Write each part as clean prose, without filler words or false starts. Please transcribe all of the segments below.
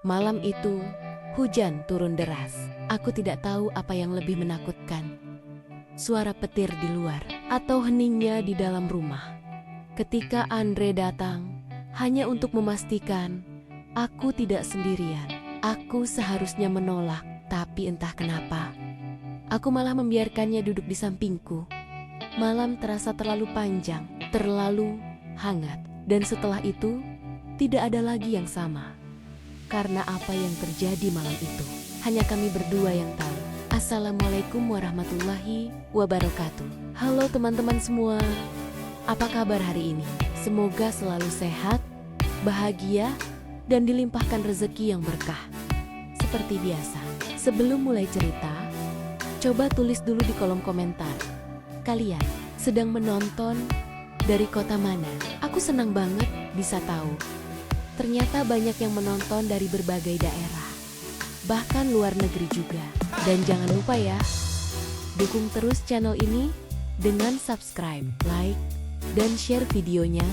Malam itu, hujan turun deras. Aku tidak tahu apa yang lebih menakutkan. Suara petir di luar atau heningnya di dalam rumah. Ketika Andre datang, hanya untuk memastikan aku tidak sendirian. Aku seharusnya menolak, tapi entah kenapa aku malah membiarkannya duduk di sampingku. Malam terasa terlalu panjang, terlalu hangat. Dan setelah itu, tidak ada lagi yang sama. Karena apa yang terjadi malam itu, hanya kami berdua yang tahu. Assalamualaikum warahmatullahi wabarakatuh. Halo teman-teman semua, apa kabar hari ini? Semoga selalu sehat, bahagia, dan dilimpahkan rezeki yang berkah. Seperti biasa, sebelum mulai cerita, coba tulis dulu di kolom komentar. Kalian sedang menonton dari kota mana? Aku senang banget bisa tahu. Ternyata banyak yang menonton dari berbagai daerah, bahkan luar negeri juga. Dan jangan lupa ya, dukung terus channel ini dengan subscribe, like, dan share videonya,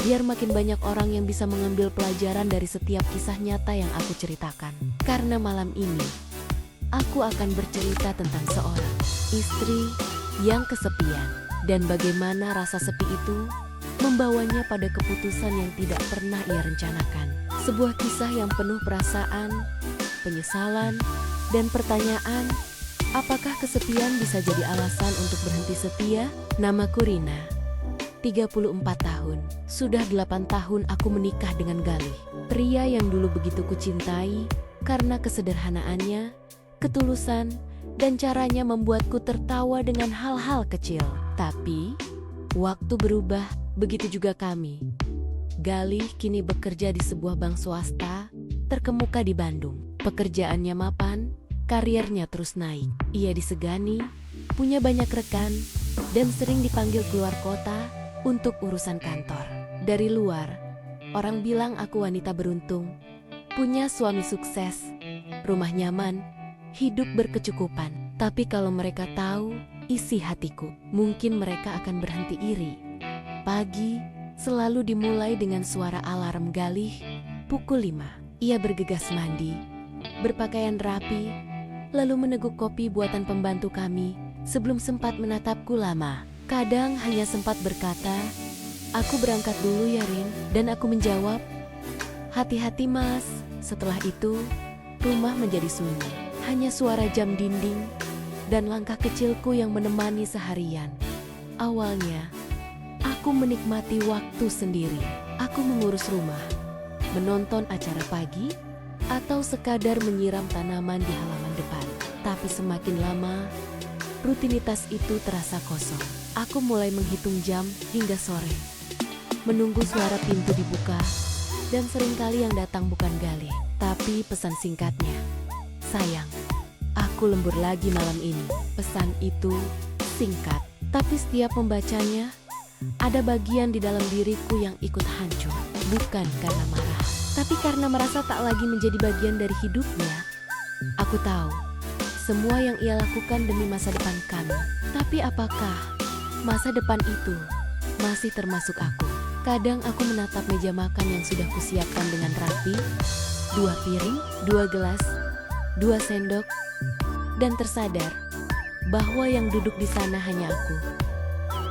biar makin banyak orang yang bisa mengambil pelajaran dari setiap kisah nyata yang aku ceritakan. Karena malam ini, aku akan bercerita tentang seorang istri yang kesepian, dan bagaimana rasa sepi itu membawanya pada keputusan yang tidak pernah ia rencanakan. Sebuah kisah yang penuh perasaan, penyesalan, dan pertanyaan, apakah kesepian bisa jadi alasan untuk berhenti setia? Namaku Rina, 34 tahun. Sudah 8 tahun aku menikah dengan Galih, pria yang dulu begitu kucintai karena kesederhanaannya, ketulusan, dan caranya membuatku tertawa dengan hal-hal kecil. Tapi, waktu berubah, begitu juga kami. Galih kini bekerja di sebuah bank swasta terkemuka di Bandung. Pekerjaannya mapan, karirnya terus naik. Ia disegani, punya banyak rekan, dan sering dipanggil keluar kota untuk urusan kantor. Dari luar, orang bilang aku wanita beruntung, punya suami sukses, rumah nyaman, hidup berkecukupan. Tapi kalau mereka tahu isi hatiku, mungkin mereka akan berhenti iri. Pagi selalu dimulai dengan suara alarm Galih pukul 5. Ia bergegas mandi, berpakaian rapi, lalu meneguk kopi buatan pembantu kami sebelum sempat menatapku lama. Kadang hanya sempat berkata, "Aku berangkat dulu ya Rin," dan aku menjawab, "Hati-hati mas." Setelah itu, rumah menjadi sunyi. Hanya suara jam dinding dan langkah kecilku yang menemani seharian. Awalnya, aku menikmati waktu sendiri. Aku mengurus rumah, menonton acara pagi, atau sekadar menyiram tanaman di halaman depan. Tapi semakin lama, rutinitas itu terasa kosong. Aku mulai menghitung jam hingga sore, menunggu suara pintu dibuka, dan seringkali yang datang bukan Galih, tapi pesan singkatnya. "Sayang, aku lembur lagi malam ini." Pesan itu singkat, tapi setiap membacanya, ada bagian di dalam diriku yang ikut hancur. Bukan karena marah, tapi karena merasa tak lagi menjadi bagian dari hidupnya. Aku tahu, semua yang ia lakukan demi masa depan kami. Tapi apakah masa depan itu masih termasuk aku? Kadang aku menatap meja makan yang sudah kusiapkan dengan rapi, 2 piring, 2 gelas, 2 sendok, dan tersadar bahwa yang duduk di sana hanya aku.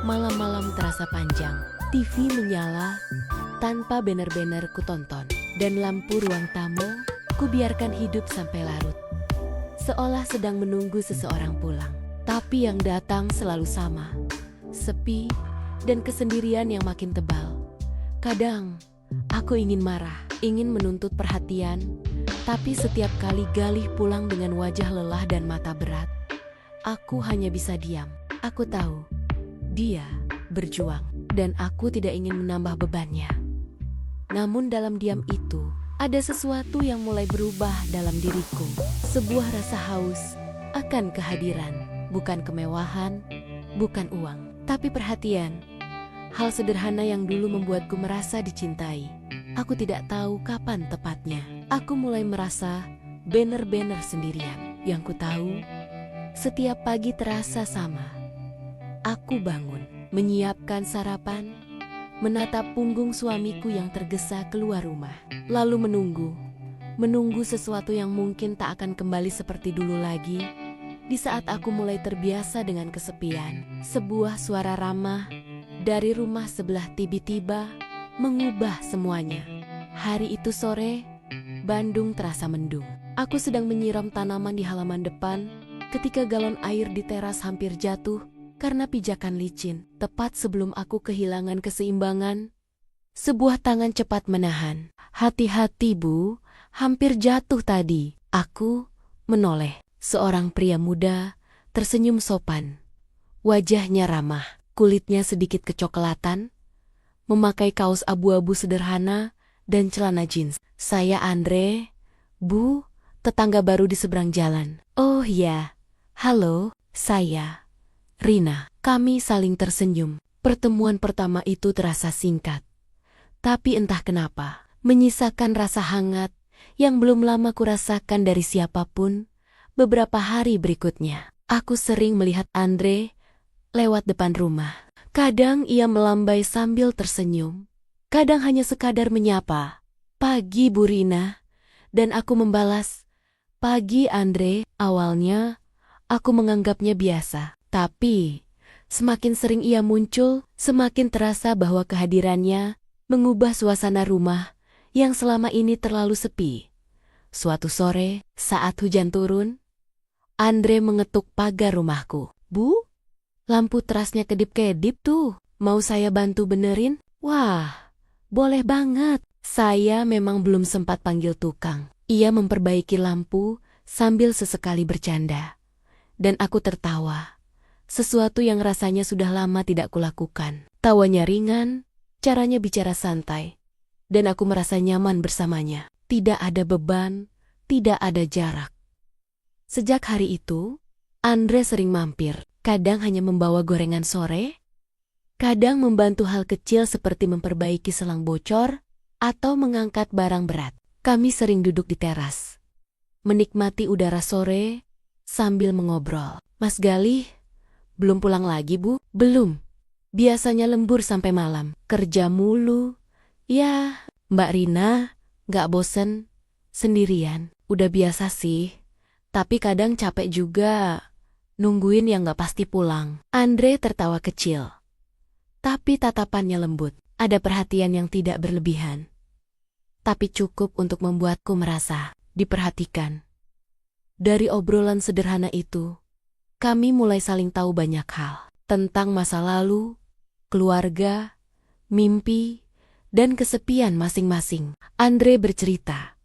Malam-malam terasa panjang, TV menyala tanpa banner-banner ku tonton, dan lampu ruang tamu ku biarkan hidup sampai larut, seolah sedang menunggu seseorang pulang. Tapi yang datang selalu sama, sepi dan kesendirian yang makin tebal. Kadang aku ingin marah, ingin menuntut perhatian, tapi setiap kali Galih pulang dengan wajah lelah dan mata berat, aku hanya bisa diam. Aku tahu dia berjuang, dan aku tidak ingin menambah bebannya. Namun dalam diam itu, ada sesuatu yang mulai berubah dalam diriku. Sebuah rasa haus akan kehadiran, bukan kemewahan, bukan uang, tapi perhatian. Hal sederhana yang dulu membuatku merasa dicintai. Aku tidak tahu kapan tepatnya. Aku mulai merasa banner-banner sendirian. Yang ku tahu, setiap pagi terasa sama. Aku bangun, menyiapkan sarapan, menatap punggung suamiku yang tergesa keluar rumah, lalu menunggu menunggu sesuatu yang mungkin tak akan kembali seperti dulu lagi. Di saat aku mulai terbiasa dengan kesepian, sebuah suara ramah dari rumah sebelah tiba-tiba mengubah semuanya. Hari itu sore, Bandung terasa mendung. Aku sedang menyiram tanaman di halaman depan ketika galon air di teras hampir jatuh karena pijakan licin. Tepat sebelum aku kehilangan keseimbangan, sebuah tangan cepat menahan. "Hati-hati, Bu, hampir jatuh tadi." Aku menoleh. Seorang pria muda tersenyum sopan. Wajahnya ramah, kulitnya sedikit kecoklatan, memakai kaos abu-abu sederhana dan celana jeans. "Saya Andre, Bu, tetangga baru di seberang jalan." "Oh ya, halo, saya Rina." Kami saling tersenyum. Pertemuan pertama itu terasa singkat, tapi entah kenapa menyisakan rasa hangat yang belum lama kurasakan dari siapapun. Beberapa hari berikutnya, aku sering melihat Andre lewat depan rumah. Kadang ia melambai sambil tersenyum, kadang hanya sekadar menyapa, "Pagi, Bu Rina." Dan aku membalas, "Pagi, Andre." Awalnya, aku menganggapnya biasa. Tapi, semakin sering ia muncul, semakin terasa bahwa kehadirannya mengubah suasana rumah yang selama ini terlalu sepi. Suatu sore, saat hujan turun, Andre mengetuk pagar rumahku. "Bu, lampu terasnya kedip-kedip tuh. Mau saya bantu benerin?" "Wah, boleh banget." Saya memang belum sempat panggil tukang. Ia memperbaiki lampu sambil sesekali bercanda. Dan aku tertawa. Sesuatu yang rasanya sudah lama tidak kulakukan. Tawanya ringan, caranya bicara santai. Dan aku merasa nyaman bersamanya. Tidak ada beban, tidak ada jarak. Sejak hari itu, Andre sering mampir. Kadang hanya membawa gorengan sore, kadang membantu hal kecil seperti memperbaiki selang bocor atau mengangkat barang berat. Kami sering duduk di teras, menikmati udara sore sambil mengobrol. "Mas Galih, belum pulang lagi, Bu?" "Belum. Biasanya lembur sampai malam. Kerja mulu." "Ya, Mbak Rina, gak bosen sendirian?" "Udah biasa sih, tapi kadang capek juga nungguin yang gak pasti pulang." Andre tertawa kecil, tapi tatapannya lembut. Ada perhatian yang tidak berlebihan, tapi cukup untuk membuatku merasa diperhatikan. Dari obrolan sederhana itu, kami mulai saling tahu banyak hal tentang masa lalu, keluarga, mimpi, dan kesepian masing-masing. Andre bercerita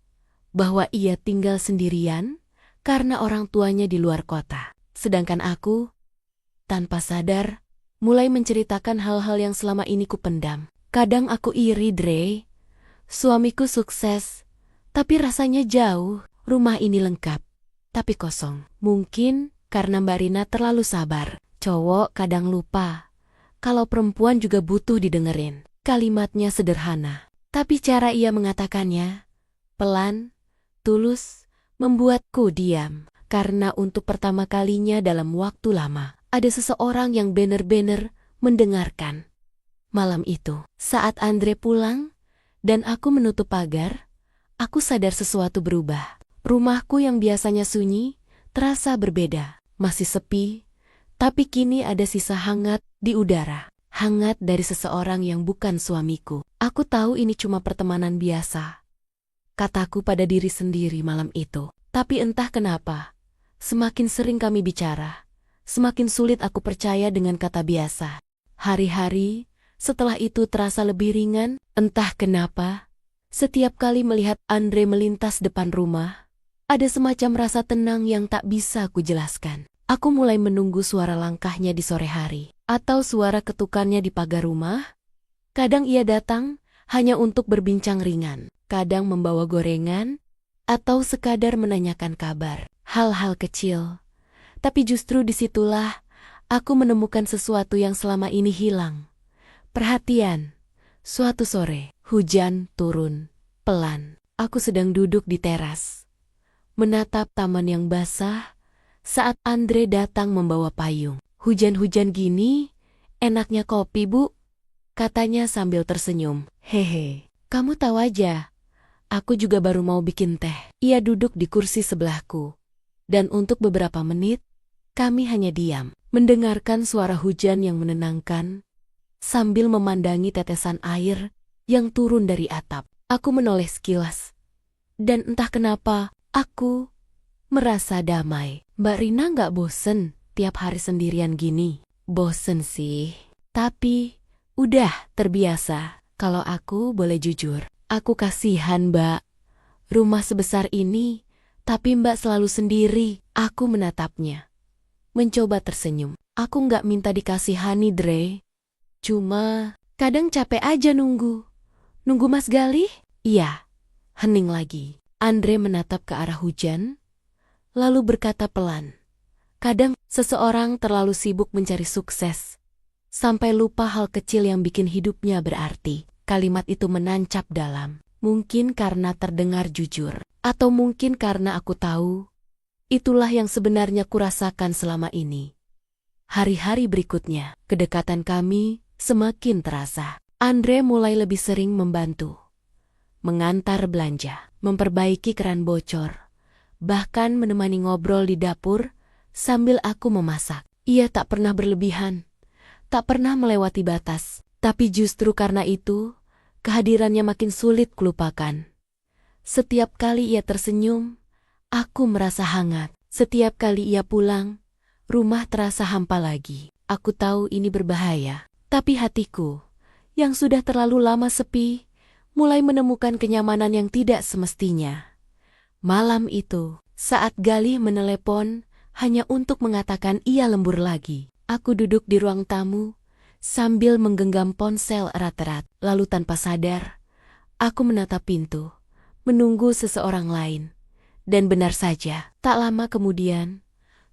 bahwa ia tinggal sendirian karena orang tuanya di luar kota. Sedangkan aku, tanpa sadar, mulai menceritakan hal-hal yang selama ini kupendam. Kadang aku iri, Dre. Suamiku sukses, tapi rasanya jauh. Rumah ini lengkap, tapi kosong. Mungkin karena Mbak Rina terlalu sabar. Cowok kadang lupa kalau perempuan juga butuh didengerin. Kalimatnya sederhana, tapi cara ia mengatakannya pelan, tulus, membuatku diam. Karena untuk pertama kalinya dalam waktu lama, ada seseorang yang benar-benar mendengarkan. Malam itu, saat Andre pulang dan aku menutup pagar, aku sadar sesuatu berubah. Rumahku yang biasanya sunyi terasa berbeda. Masih sepi, tapi kini ada sisa hangat di udara. Hangat dari seseorang yang bukan suamiku. "Aku tahu ini cuma pertemanan biasa," kataku pada diri sendiri malam itu. Tapi entah kenapa, semakin sering kami bicara, semakin sulit aku percaya dengan kata biasa. Hari-hari setelah itu terasa lebih ringan. Entah kenapa, setiap kali melihat Andre melintas depan rumah, ada semacam rasa tenang yang tak bisa kujelaskan. Aku mulai menunggu suara langkahnya di sore hari, atau suara ketukannya di pagar rumah. Kadang ia datang hanya untuk berbincang ringan, kadang membawa gorengan, atau sekadar menanyakan kabar. Hal-hal kecil, tapi justru disitulah aku menemukan sesuatu yang selama ini hilang. Perhatian. Suatu sore, hujan turun pelan. Aku sedang duduk di teras, menatap taman yang basah saat Andre datang membawa payung. "Hujan-hujan gini, enaknya kopi, Bu," katanya sambil tersenyum. "Hehe, kamu tahu aja, aku juga baru mau bikin teh. Ia duduk di kursi sebelahku. Dan untuk beberapa menit, kami hanya diam, mendengarkan suara hujan yang menenangkan, sambil memandangi tetesan air yang turun dari atap. Aku menoleh sekilas. Dan entah kenapa, aku merasa damai. Mbak Rina nggak bosen tiap hari sendirian gini? Bosen sih. Tapi, udah terbiasa. Kalau aku boleh jujur, aku kasihan Mbak. Rumah sebesar ini, tapi Mbak selalu sendiri. Aku menatapnya. Mencoba tersenyum. Aku nggak minta dikasihani, Dre. Cuma, kadang capek aja nunggu. Nunggu Mas Galih? Iya. Hening lagi. Andre menatap ke arah hujan, lalu berkata pelan. Kadang seseorang terlalu sibuk mencari sukses, sampai lupa hal kecil yang bikin hidupnya berarti. Kalimat itu menancap dalam. Mungkin karena terdengar jujur, atau mungkin karena aku tahu, itulah yang sebenarnya kurasakan selama ini. Hari-hari berikutnya, kedekatan kami semakin terasa. Andre mulai lebih sering membantu. Mengantar belanja, memperbaiki keran bocor, bahkan menemani ngobrol di dapur sambil aku memasak. Ia tak pernah berlebihan, tak pernah melewati batas. Tapi justru karena itu, kehadirannya makin sulit kulupakan. Setiap kali ia tersenyum, aku merasa hangat. Setiap kali ia pulang, rumah terasa hampa lagi. Aku tahu ini berbahaya, tapi hatiku, yang sudah terlalu lama sepi, mulai menemukan kenyamanan yang tidak semestinya. Malam itu, saat Galih menelepon hanya untuk mengatakan ia lembur lagi, aku duduk di ruang tamu sambil menggenggam ponsel erat-erat. Lalu tanpa sadar, aku menatap pintu, menunggu seseorang lain. Dan benar saja, tak lama kemudian,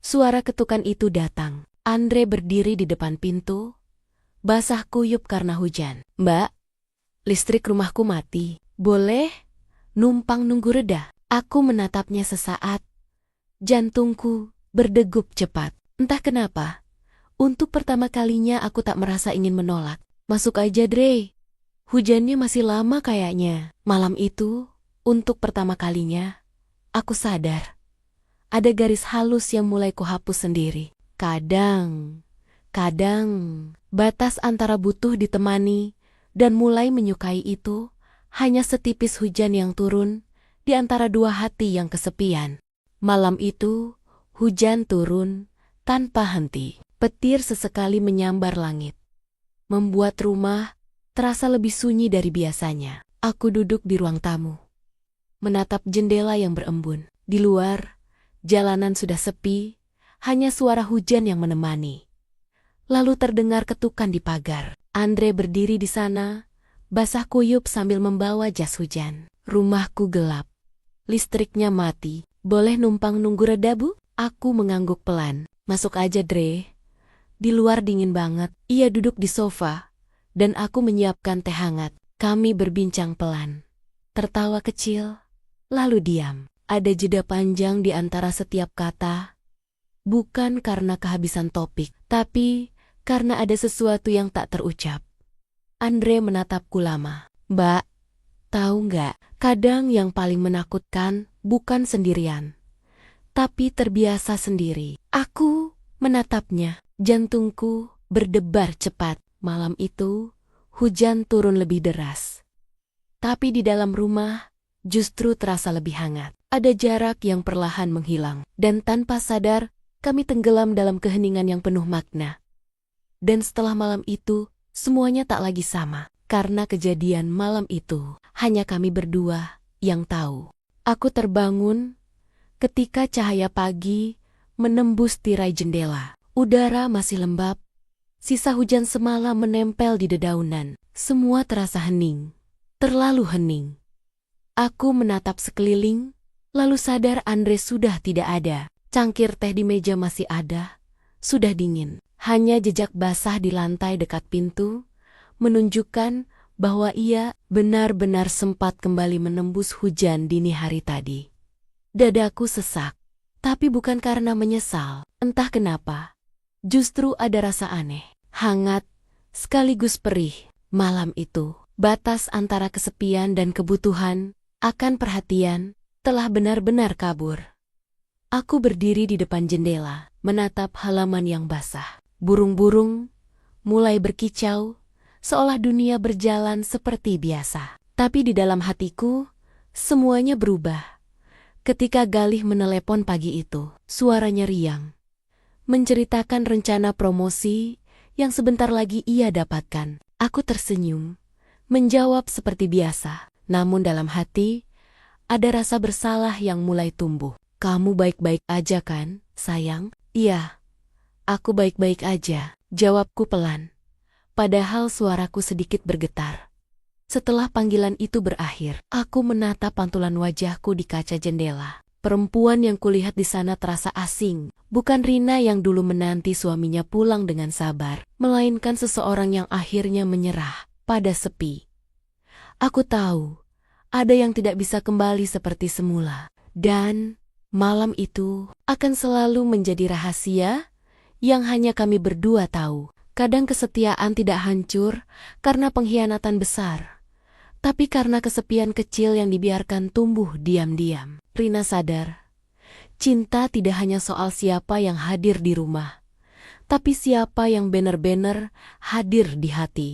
suara ketukan itu datang. Andre berdiri di depan pintu, basah kuyup karena hujan. Mbak, listrik rumahku mati. Boleh numpang nunggu reda? Aku menatapnya sesaat. Jantungku berdegup cepat. Entah kenapa, untuk pertama kalinya aku tak merasa ingin menolak. Masuk aja, Dre. Hujannya masih lama kayaknya. Malam itu, untuk pertama kalinya, aku sadar. Ada garis halus yang mulai kuhapus sendiri. Kadang, batas antara butuh ditemani dan mulai menyukai itu hanya setipis hujan yang turun di antara dua hati yang kesepian. Malam itu, hujan turun tanpa henti. Petir sesekali menyambar langit, membuat rumah terasa lebih sunyi dari biasanya. Aku duduk di ruang tamu, menatap jendela yang berembun. Di luar, jalanan sudah sepi, hanya suara hujan yang menemani. Lalu terdengar ketukan di pagar. Andre berdiri di sana, basah kuyup sambil membawa jas hujan. Rumahku gelap. Listriknya mati. Boleh numpang nunggu reda, Bu? Aku mengangguk pelan. Masuk aja, Dre. Di luar dingin banget. Ia duduk di sofa, dan aku menyiapkan teh hangat. Kami berbincang pelan. Tertawa kecil, lalu diam. Ada jeda panjang di antara setiap kata. Bukan karena kehabisan topik, tapi karena ada sesuatu yang tak terucap. Andre menatapku lama. Mbak, tahu nggak, kadang yang paling menakutkan bukan sendirian, tapi terbiasa sendiri. Aku menatapnya, jantungku berdebar cepat. Malam itu, hujan turun lebih deras. Tapi di dalam rumah, justru terasa lebih hangat. Ada jarak yang perlahan menghilang, dan tanpa sadar, kami tenggelam dalam keheningan yang penuh makna. Dan setelah malam itu, semuanya tak lagi sama. Karena kejadian malam itu, hanya kami berdua yang tahu. Aku terbangun ketika cahaya pagi menembus tirai jendela. Udara masih lembab, sisa hujan semalam menempel di dedaunan. Semua terasa hening, terlalu hening. Aku menatap sekeliling, lalu sadar Andre sudah tidak ada. Cangkir teh di meja masih ada, sudah dingin. Hanya jejak basah di lantai dekat pintu, menunjukkan bahwa ia benar-benar sempat kembali menembus hujan dini hari tadi. Dadaku sesak, tapi bukan karena menyesal. Entah kenapa, justru ada rasa aneh, hangat, sekaligus perih. Malam itu, batas antara kesepian dan kebutuhan akan perhatian, telah benar-benar kabur. Aku berdiri di depan jendela, menatap halaman yang basah. Burung-burung mulai berkicau, seolah dunia berjalan seperti biasa. Tapi di dalam hatiku, semuanya berubah. Ketika Galih menelepon pagi itu, suaranya riang, menceritakan rencana promosi yang sebentar lagi ia dapatkan. Aku tersenyum, menjawab seperti biasa. Namun dalam hati, ada rasa bersalah yang mulai tumbuh. Kamu baik-baik aja kan, sayang? Iya, aku baik-baik aja, jawabku pelan. Padahal suaraku sedikit bergetar. Setelah panggilan itu berakhir, aku menatap pantulan wajahku di kaca jendela. Perempuan yang kulihat di sana terasa asing. Bukan Rina yang dulu menanti suaminya pulang dengan sabar, melainkan seseorang yang akhirnya menyerah pada sepi. Aku tahu, ada yang tidak bisa kembali seperti semula. Dan malam itu akan selalu menjadi rahasia yang hanya kami berdua tahu. Kadang kesetiaan tidak hancur karena pengkhianatan besar, tapi karena kesepian kecil yang dibiarkan tumbuh diam-diam. Rina sadar, cinta tidak hanya soal siapa yang hadir di rumah, tapi siapa yang benar-benar hadir di hati.